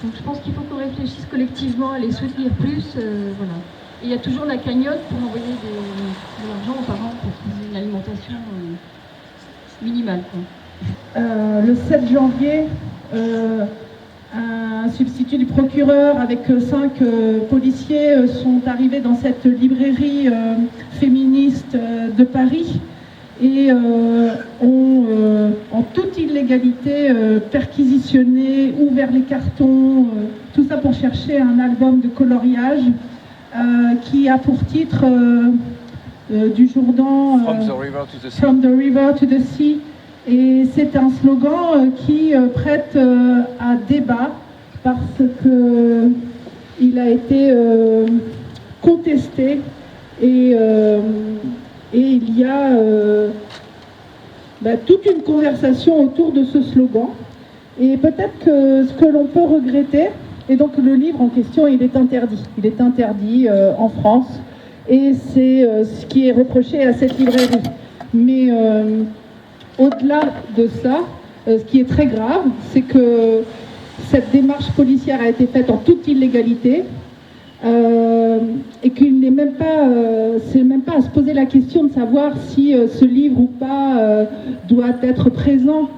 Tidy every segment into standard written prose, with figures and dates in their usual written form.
Donc je pense qu'il faut qu'on réfléchisse collectivement à les soutenir plus. Voilà. Et il y a toujours la cagnotte pour envoyer de l'argent aux parents pour qu'ils aient une alimentation minimale, quoi. Le 7 janvier, un substitut du procureur avec 5 policiers sont arrivés dans cette librairie féministe de Paris et ont en toute illégalité perquisitionné, ouvert les cartons, tout ça pour chercher un album de coloriage qui a pour titre du Jourdain From the River to the Sea. Et c'est un slogan qui prête à débat parce qu'il a été contesté et il y a toute une conversation autour de ce slogan. Et peut-être que ce que l'on peut regretter, et donc le livre en question, il est interdit. Il est interdit en France et c'est ce qui est reproché à cette librairie. Mais au-delà de ça, ce qui est très grave, c'est que cette démarche policière a été faite en toute illégalité et qu'il n'est même pas, c'est même pas à se poser la question de savoir si ce livre ou pas doit être présent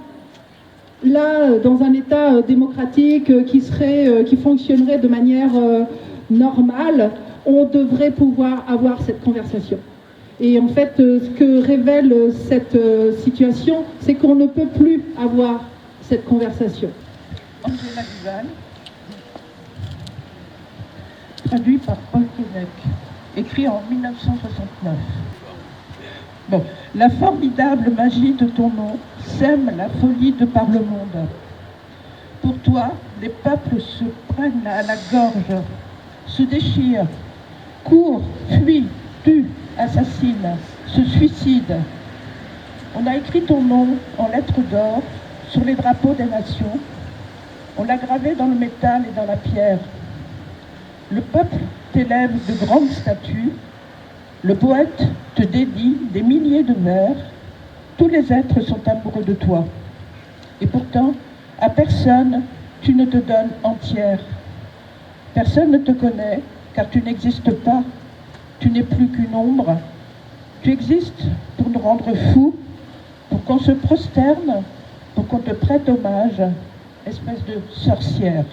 là dans un État démocratique qui fonctionnerait de manière normale. On devrait pouvoir avoir cette conversation. Et en fait, ce que révèle cette situation, c'est qu'on ne peut plus avoir cette conversation. Angela Duval, traduit par Paul Keinec, écrit en 1969. Bon, la formidable magie de ton nom sème la folie de par le monde. Pour toi, les peuples se prennent à la gorge, se déchirent, courent, fuient, tuent, assassine, se suicide. On a écrit ton nom en lettres d'or sur les drapeaux des nations. On l'a gravé dans le métal et dans la pierre. Le peuple t'élève de grandes statues. Le poète te dédie des milliers de vers. Tous les êtres sont amoureux de toi. Et pourtant, à personne, tu ne te donnes entière. Personne ne te connaît, car tu n'existes pas. Tu n'es plus qu'une ombre. Tu existes pour nous rendre fous, pour qu'on se prosterne, pour qu'on te prête hommage, espèce de sorcière.